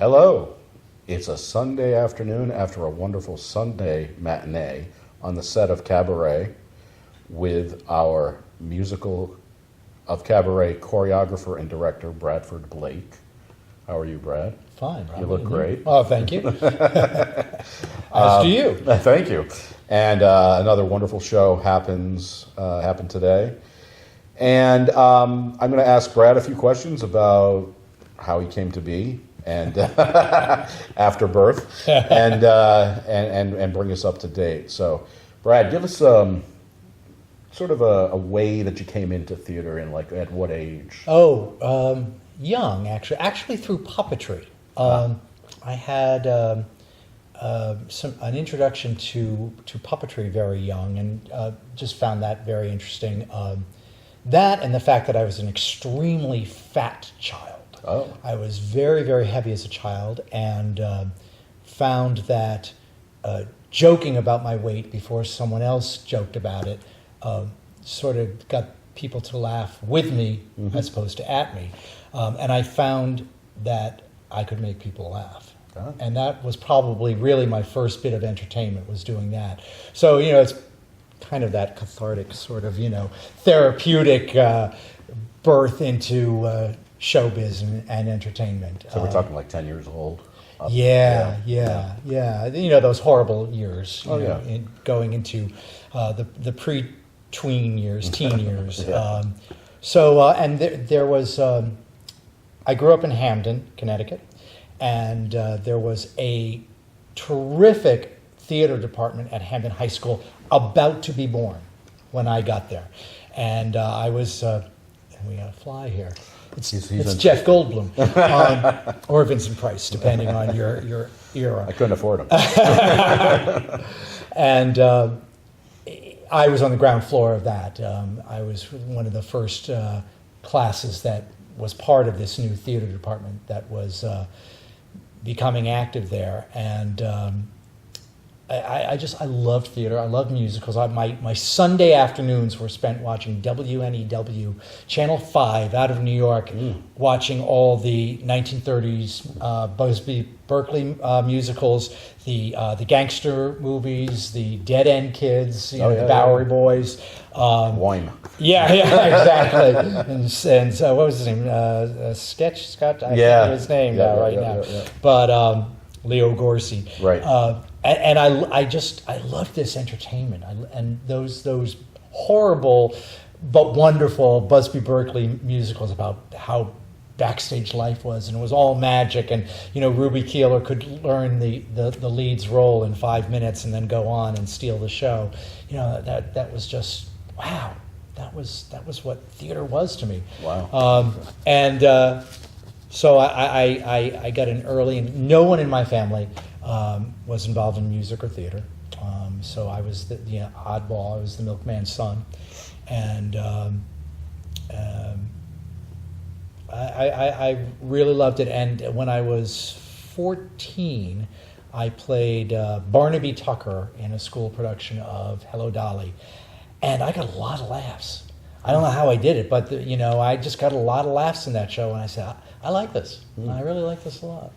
Hello. It's a Sunday afternoon after a wonderful Sunday matinee on the set of Cabaret with our musical of Cabaret choreographer and director, Bradford Blake. How are you, Brad? Fine. You look great. Oh, thank you. As do you. Thank you. And another wonderful show happened today. And I'm going to ask Brad a few questions about how he came to be and after birth, and bring us up to date. So, Brad, give us sort of a way that you came into theater in, like at what age? Young, actually through puppetry. I had an introduction to puppetry very young, and just found that very interesting. That and the fact that I was an extremely fat child. Oh. I was very, very heavy as a child, and found that joking about my weight before someone else joked about it sort of got people to laugh with me as opposed to at me. And I found that I could make people laugh. Oh. And that was probably really my first bit of entertainment, was doing that. So, it's kind of that cathartic sort of, therapeutic birth into showbiz and entertainment. So we're talking like 10 years old? Yeah. Those horrible years. Oh, Going into the pre-tween years, teen years. Yeah. And there was, I grew up in Hamden, Connecticut, and there was a terrific theater department at Hamden High School about to be born when I got there. And I was, and we got a fly here. It's Jeff Goldblum or Vincent Price, depending on your era. I couldn't afford him. And I was on the ground floor of that. I was one of the first classes that was part of this new theater department that was becoming active there. And I loved theater. I loved musicals. My Sunday afternoons were spent watching WNEW, Channel 5 out of New York, watching all the 1930s Busby Berkeley musicals, the gangster movies, the Dead End Kids, the Bowery Boys. Wine. Yeah, exactly. and so what was his name? Sketch Scott. I forget his name now. Yeah. But Leo Gorcey. Right. And I love this entertainment, and those horrible but wonderful Busby Berkeley musicals about how backstage life was, and it was all magic, and Ruby Keeler could learn the lead's role in 5 minutes and then go on and steal the show. That was just wow. That was what theater was to me. Wow. So I got in early, and no one in my family was involved in music or theater. So I was the oddball. I was the milkman's son, and I really loved it. And when I was 14, I played Barnaby Tucker in a school production of Hello, Dolly, and I got a lot of laughs. I don't know how I did it, but I just got a lot of laughs in that show, and I said, I like this. I really like this a lot.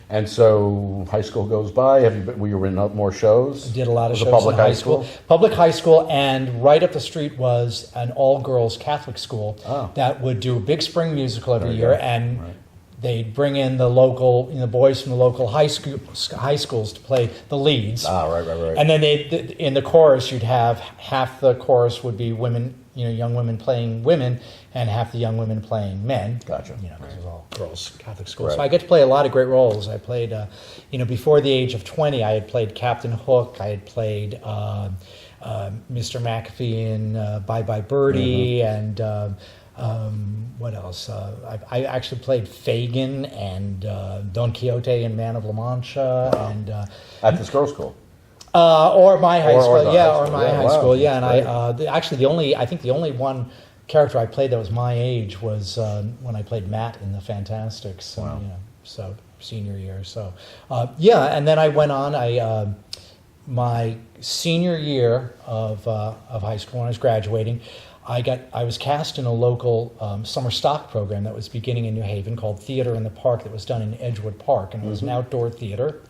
And so high school goes by. Were you in more shows? I did a lot of shows public in high school? Public high school, and right up the street was an all-girls Catholic school that would do a big spring musical every year, and they'd bring in the local, boys from the local high schools to play the leads. Right. And then in the chorus, you'd have half the chorus would be women, young women playing women, and half the young women playing men. Gotcha. Because it was all girls Catholic school. Right. So I get to play a lot of great roles. I played, before the age of 20, I had played Captain Hook. I had played Mr. McAfee in Bye Bye Birdie, and what else? I actually played Fagin and Don Quixote in Man of La Mancha. Wow. And at this girls' school. Or my high school, or my high wow. school, yeah. And Great. I think the only one character I played that was my age was when I played Matt in the Fantastics. So, Wow. so senior year. So, and then I went on. My senior year of high school when I was graduating, I was cast in a local summer stock program that was beginning in New Haven called Theater in the Park, that was done in Edgewood Park, and it was an outdoor theater,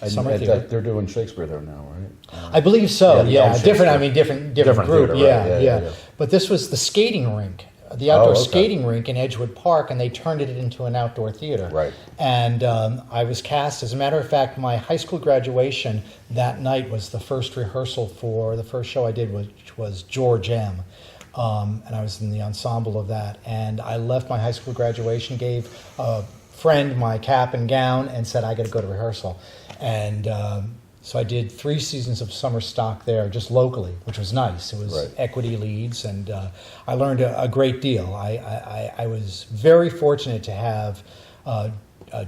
summer theater. They're doing Shakespeare there now, right? I believe so. Yeah, Yeah, different. I mean, different group. theater, right. Yeah. But this was the skating rink, the outdoor okay. skating rink in Edgewood Park, and they turned it into an outdoor theater. Right. And I was cast. As a matter of fact, my high school graduation that night was the first rehearsal for the first show I did, which was George M. And I was in the ensemble of that. And I left my high school graduation, gave a friend my cap and gown, and said, I got to go to rehearsal. And so I did 3 seasons of summer stock there, just locally, which was nice. It was equity leads, and I learned a great deal. I was very fortunate to have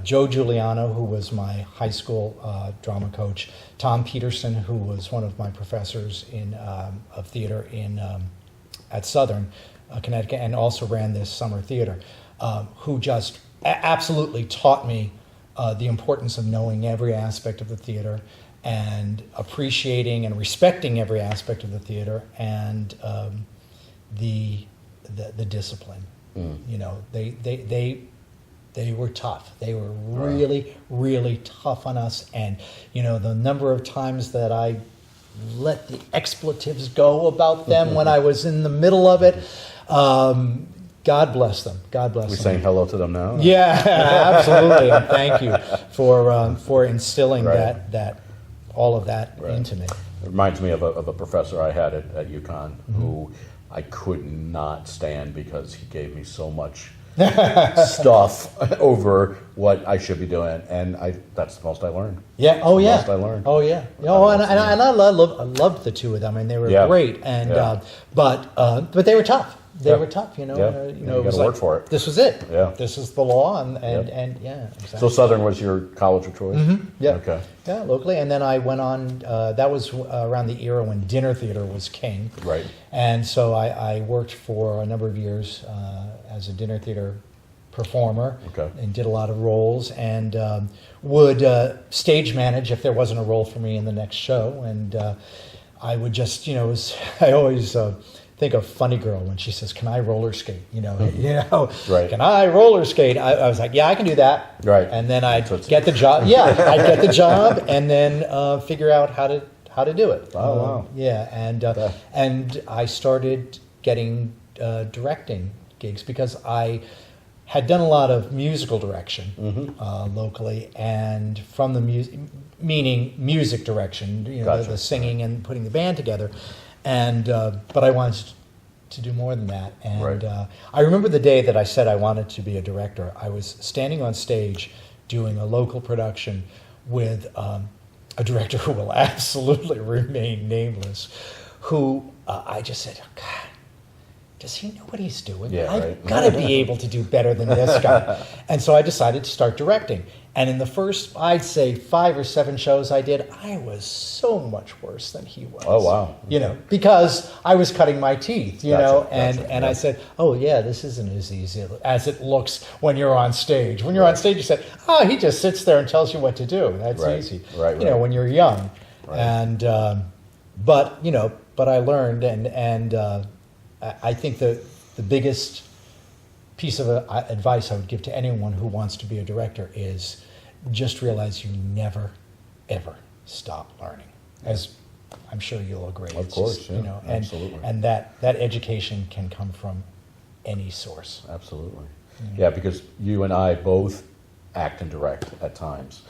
Joe Giuliano, who was my high school drama coach, Tom Peterson, who was one of my professors of theater at Southern Connecticut, and also ran this summer theater, who just absolutely taught me the importance of knowing every aspect of the theater and appreciating and respecting every aspect of the theater, and the discipline. You know, they were tough. They were really, really tough on us. And, you know, the number of times that I let the expletives go about them when I was in the middle of it, God bless them. God bless them. We're saying hello to them now? Yeah, absolutely. And thank you for instilling that all of that into me. It reminds me of a professor I had at UConn who I could not stand because he gave me so much stuff over what I should be doing, and that's the most I learned. Yeah. Oh, yeah. Most I learned. Oh, yeah. Oh, and I loved the two of them. I mean, they were great, and but they were tough. They were tough, you know. You got to work for it. This was it. Yeah. This is the law, and exactly. So Southern was your college of choice? Yeah. Okay. Yeah, locally, and then I went on. That was around the era when dinner theater was king. Right. And so I worked for a number of years as a dinner theater performer, and did a lot of roles, and would stage manage if there wasn't a role for me in the next show, and I would just, you know, I always think of Funny Girl when she says, "Can I roller skate?" You know, Can I roller skate? I was like, "Yeah, I can do that." Right. And then I'd get the job. Yeah, I'd get the job, and then figure out how to do it. Oh wow. Yeah, and I started getting directing gigs because I had done a lot of musical direction locally, and from the music direction, you know, the singing and putting the band together. And but I wanted to do more than that. And I remember the day that I said I wanted to be a director. I was standing on stage doing a local production with a director who will absolutely remain nameless, who I just said, oh, God, does he know what he's doing? Yeah, I've got to be able to do better than this guy. And so I decided to start directing. And in the first, I'd say 5 or 7 shows I did, I was so much worse than he was. Oh, wow. You know, because I was cutting my teeth, you know, and I said, oh, yeah, this isn't as easy as it looks when you're on stage. When you're on stage, you say, oh, he just sits there and tells you what to do. That's easy. You know, when you're young. And, but, you know, but I learned, and I think the biggest piece of advice I would give to anyone who wants to be a director is just realize you never, ever stop learning. As I'm sure you'll agree. Of course, just, you know, absolutely. And that education can come from any source. Absolutely. Yeah, because you and I both act and direct at times.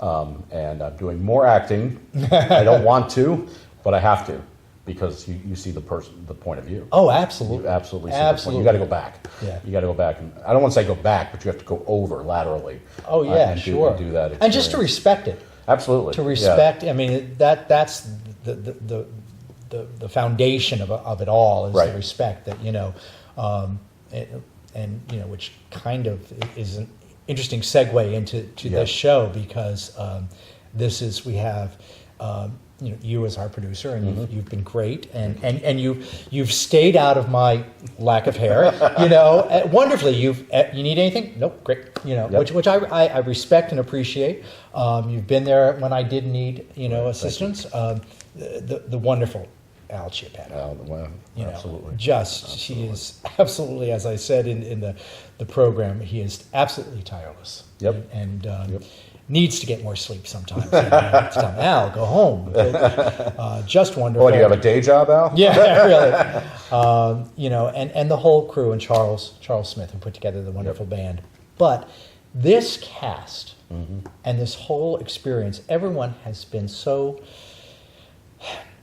And I'm doing more acting. I don't want to, but I have to. Because you see the point of view. Oh, absolutely. You absolutely see the point. You got to go back. Yeah. You got to go back. And I don't want to say go back, but you have to go over laterally. Oh yeah, and sure. Do that. And just to respect it. Absolutely. To respect. I mean, that's the foundation of it all is the respect that, you know, and you know, which kind of is an interesting segue into this show, because we have. You know, you as our producer, and you've been great, and you've stayed out of my lack of hair, you know, wonderfully. You need anything? Nope, great, you know, which I respect and appreciate. You've been there when I did need, you know, assistance. The wonderful, Al Chiappetto. Well, You know, absolutely. he is absolutely, as I said in the program, he is absolutely tireless. Yep. And Yep. needs to get more sleep sometimes. Al, go home. Just wonderful. Oh, do you have a day job, Al? Yeah, really. You know, and the whole crew, and Charles Smith, who put together the wonderful band. But this cast and this whole experience, everyone has been so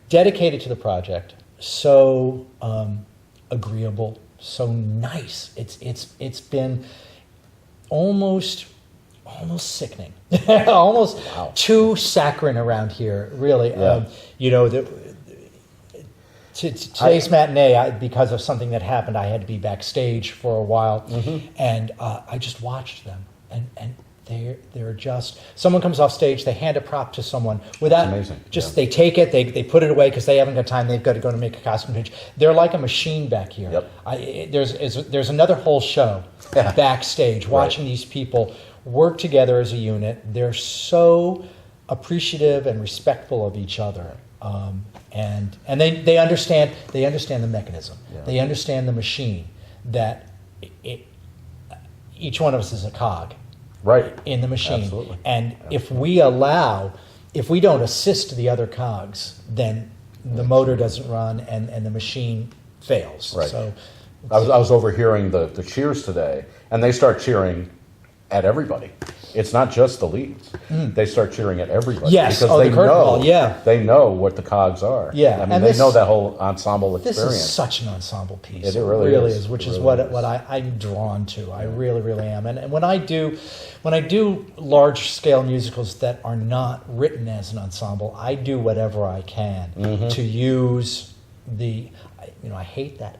dedicated to the project, so agreeable, so nice. It's been almost sickening, almost too saccharine around here. Really, Yeah. you know, today's matinee, because of something that happened, I had to be backstage for a while, and I just watched them, and they're just, someone comes off stage, they hand a prop to someone without, amazing. just they take it, they put it away because they haven't got time, they've got to go to make a costume change. They're like a machine back here. Yep. There's another whole show backstage watching these people work together as a unit. They're so appreciative and respectful of each other. And they understand the mechanism. Yeah. They understand the machine, that each one of us is a cog in the machine. Absolutely. And if we don't assist the other cogs, then the motor doesn't run and the machine fails. Right. So I was overhearing the cheers today, and they start cheering at everybody. It's not just the leads. They start cheering at everybody. Yes. Because Oh, they the curtain know, call, yeah. They know what the cogs are. Yeah. I mean, And they this- know that whole ensemble this experience. is such an ensemble piece. It really is. which It is really what is. I'm drawn to. I really, really am. And when I do large scale musicals that are not written as an ensemble, I do whatever I can to use I hate that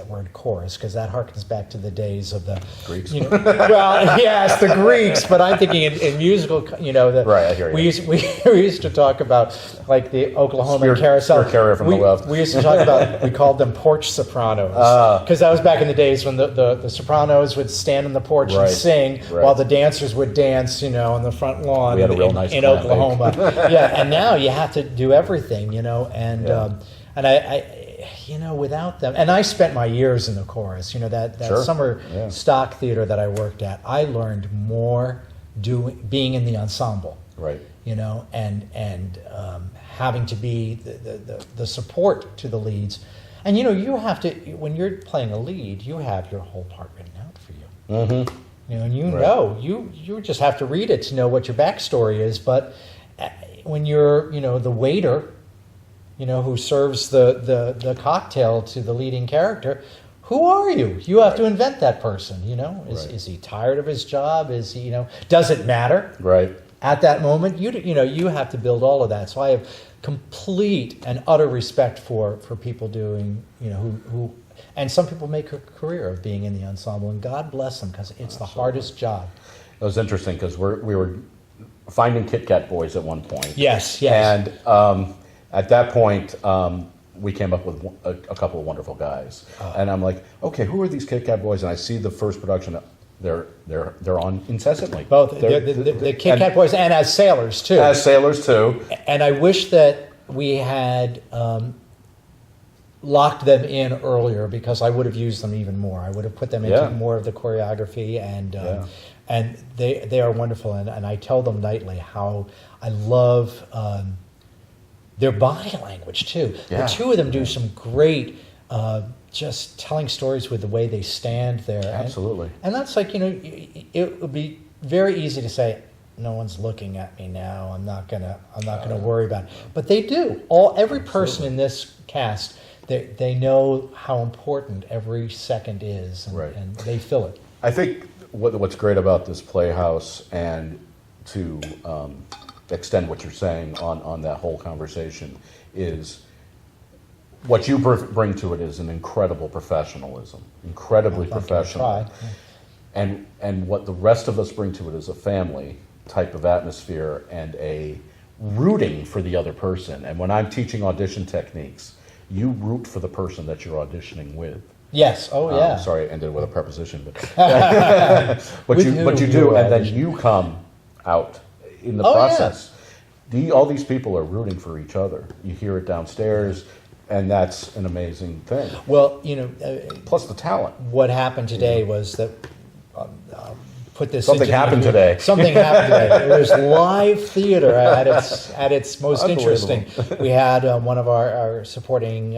word chorus, because that harkens back to the days of the Greeks. Well, yes, the Greeks, but I'm thinking in musical, Right, I hear you. we used to talk about, like, the Oklahoma Spear carousel. carrier from the left. We used to talk about, we called them porch sopranos, because that was back in the days when the sopranos would stand on the porch and Right, sing right. while the dancers would dance, on the front lawn We had a real nice in clam Oklahoma. Yeah, and now you have to do everything, and I without them, and I spent my years in the chorus, that Sure. summer Yeah. stock theater that I worked at, I learned more being in the ensemble, Right. and having to be the support to the leads. And you have to, when you're playing a lead, you have your whole part written out for you. And you just have to read it to know what your backstory is. But when you're the waiter, who serves the cocktail to the leading character, who are you? You have to invent that person. Is he tired of his job? Is he, does it matter? Right. At that moment, you have to build all of that. So I have complete and utter respect for people doing, who and some people make a career of being in the ensemble, and God bless them, because it's the hardest job. It was interesting because we were finding Kit Kat boys at one point. Yes. And at that point, we came up with a couple of wonderful guys, and I'm like, okay, who are these Kit Kat boys? And I see the first production. They're on incessantly. Both the Kit Kat boys, and as sailors too. As sailors too. And I wish that we had locked them in earlier, because I would have used them even more. I would have put them into more of the choreography, and they are wonderful. And I tell them nightly how I love their body language too. Yeah. The two of them do some great just telling stories with the way they stand there. Absolutely. And that's like, it would be very easy to say, no one's looking at me now, I'm not gonna worry about it. But they do. Every person in this cast, they know how important every second is, and they feel it. I think what's great about this Playhouse, and to extend what you're saying on that whole conversation, is what you bring to it is an incredible professionalism, incredibly professional. Try. And what the rest of us bring to it is a family type of atmosphere and a rooting for the other person. And when I'm teaching audition techniques, you root for the person that you're auditioning with. Yes. Oh, yeah. Sorry, I ended with a preposition, but you do, and then you come out in the process. All these people are rooting for each other. You hear it downstairs. And that's an amazing thing. Well, Plus the talent. what happened today was that put this Something into the happened interview. today. Something happened today. It was live theater at its most interesting. We had one of our supporting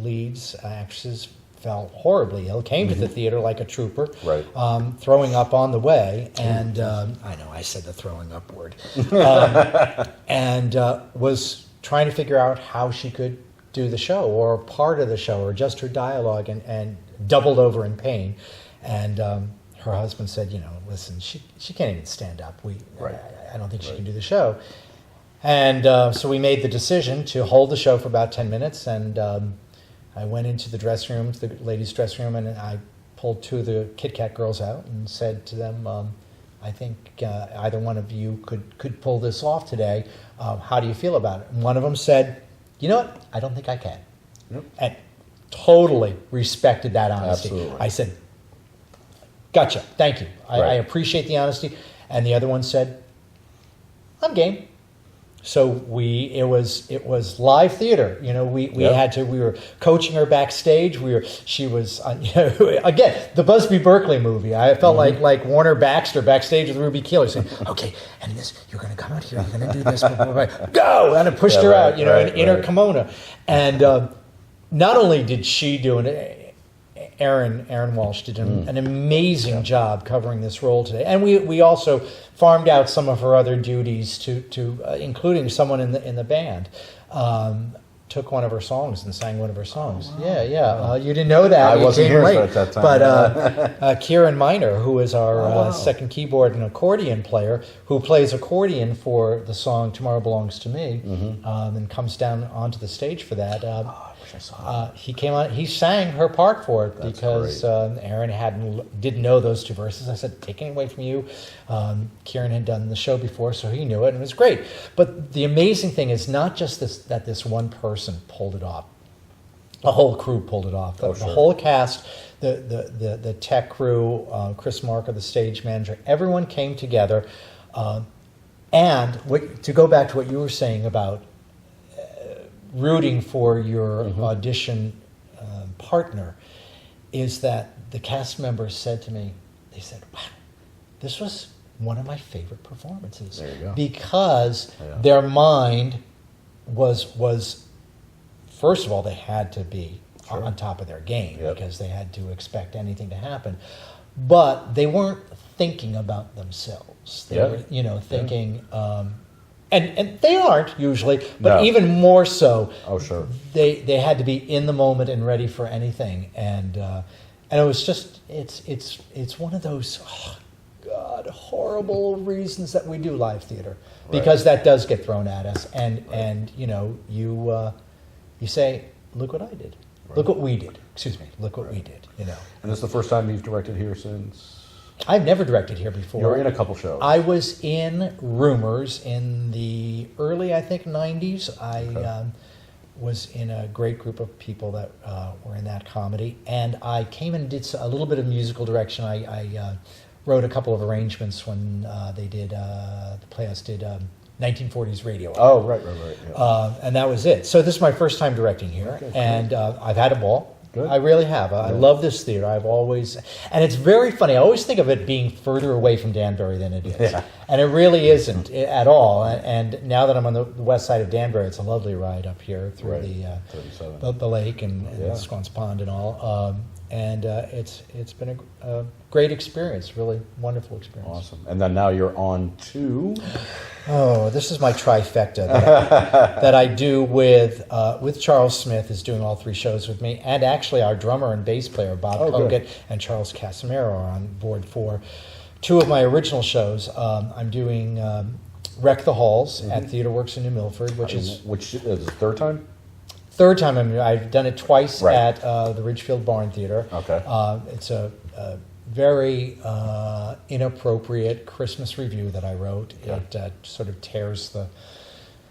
leads, actresses, fell horribly ill, came to the theater like a trooper, Right. Throwing up on the way, and I know I said the throwing up word, and was trying to figure out how she could do the show or part of the show or just her dialogue, and doubled over in pain. And her husband said, listen, she can't even stand up. Right. I don't think she can do the show. And so we made the decision to hold the show for about 10 minutes, and I went into the dressing room, the ladies' dressing room, and I pulled two of the Kit Kat girls out and said to them, I think either one of you could pull this off today. How do you feel about it? And one of them said, you know what? I don't think I can. Yep. And totally respected that honesty. Absolutely. I said, gotcha, thank you. I Right. appreciate the honesty. And the other one said, I'm game. So it was live theater. We Yep. we were coaching her backstage. She was again, the Busby Berkeley movie. I felt like Warner Baxter backstage with Ruby Keeler saying, okay, and this, you're going to come out here, you're going to do this, go, and I pushed her out, in her kimono. And not only did she do it, Aaron Walsh did an amazing job covering this role today, and we also farmed out some of her other duties to including someone in the band. Took one of her songs and sang one of her songs. Oh, wow. Yeah. You didn't know that. I You wasn't came here late. at that time. But Kieran Miner, who is our second keyboard and accordion player, who plays accordion for the song "Tomorrow Belongs to Me," and comes down onto the stage for that. He came on. He sang her part for it. That's because Aaron didn't know those two verses. I said, "Taking it away from you." Kieran had done the show before, so he knew it, and it was great. But the amazing thing is not just that this one person pulled it off. The whole crew pulled it off. The whole cast, the tech crew, Chris Marker, the stage manager, everyone came together. And to go back to what you were saying about rooting for your audition partner, is that the cast members said to me, they said, wow, this was one of my favorite performances. There you go. Because their mind was first of all, they had to be on top of their game because they had to expect anything to happen. But they weren't thinking about themselves. They were, thinking, and they aren't usually, but even more so. Oh, sure. They had to be in the moment and ready for anything, and it was just it's one of those horrible reasons that we do live theater, because that does get thrown at us, and you say, look what I did, look what we did. Excuse me, look what we did. And this is the first time you've directed here since. I've never directed here before. You were in a couple shows. I was in Rumors in the early, I think, 90s. I was in a great group of people that were in that comedy. And I came and did a little bit of musical direction. I wrote a couple of arrangements when they did, the Playhouse did 1940s radio. Oh, right. Yeah. And that was it. So this is my first time directing here. Okay, and I've had a ball. Good. I really have. I love this theater. And it's very funny. I always think of it being further away from Danbury than it is. Yeah. And it really isn't at all. And now that I'm on the west side of Danbury, it's a lovely ride up here through the lake and the Squance Pond and all. And it's been a great experience, really wonderful experience. Awesome. And then now you're on to... Oh, this is my trifecta that I do with Charles Smith, is doing all three shows with me, and actually our drummer and bass player, Bob Kogut, and Charles Casimiro are on board for two of my original shows. I'm doing Wreck the Halls at Theater Works in New Milford, which is the third time? Third time. I've done it twice at the Ridgefield Barn Theater. Okay. It's a very inappropriate Christmas review that I wrote. It sort of tears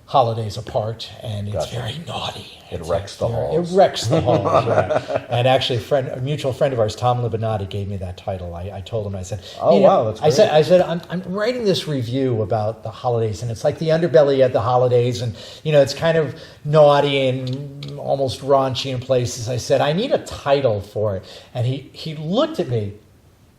holidays apart, and it's Gotcha. very naughty. It It's wrecks the very- halls. It wrecks the halls, right. And actually, a mutual friend of ours, Tom Libanati, gave me that title. I told him, I said, Oh, you know, wow, that's I great. said, I'm writing this review about the holidays, and it's like the underbelly of the holidays, and, you know, it's kind of naughty and almost raunchy in places. I said, I need a title for it. And he looked at me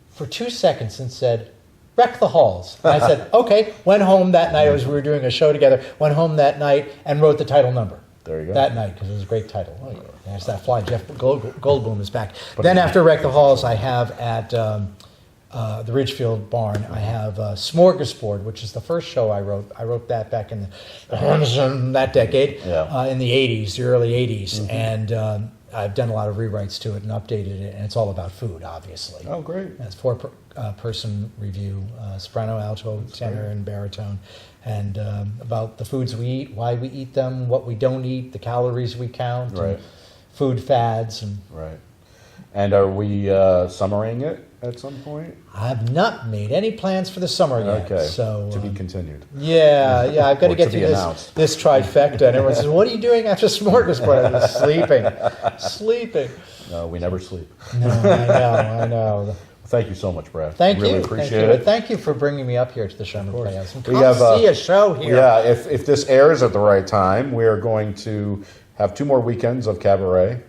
for 2 seconds and said, Wreck the Halls. And I said, okay. Went home that night, we were doing a show together, went home that night and wrote the title number. There you go. That night, because it was a great title. Oh, yeah. There's that fly. Jeff Goldblum is back. Then after Wreck the Halls, I have at the Ridgefield Barn, I have Smorgasbord, which is the first show I wrote. I wrote that back in that decade, Yeah. in the 80s, the early 80s. And I've done a lot of rewrites to it and updated it, and it's all about food, obviously. Oh, great. It's four-person review, soprano, alto, tenor, and baritone, and about the foods we eat, why we eat them, what we don't eat, the calories we count, Right. and food fads. And Right. And are we summaring it at some point? I've not made any plans for the summer yet. Okay. So To be continued. yeah, I've got to Or get to through be this, announced. this trifecta. And everyone says, "What are you doing after Smorgasbord?" I was sleeping. No, we never sleep. No, I know. Thank you so much, Brad. Thank really you. appreciate Thank you. it. Thank you for bringing me up here to the Sherman Playhouse. And We come have, see a show here. Yeah, if this airs at the right time, we are going to have 2 more weekends of cabaret,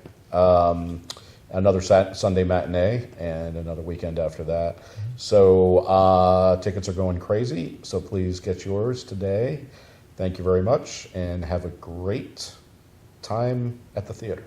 another Sunday matinee, and another weekend after that. So tickets are going crazy, so please get yours today. Thank you very much, and have a great time at the theater.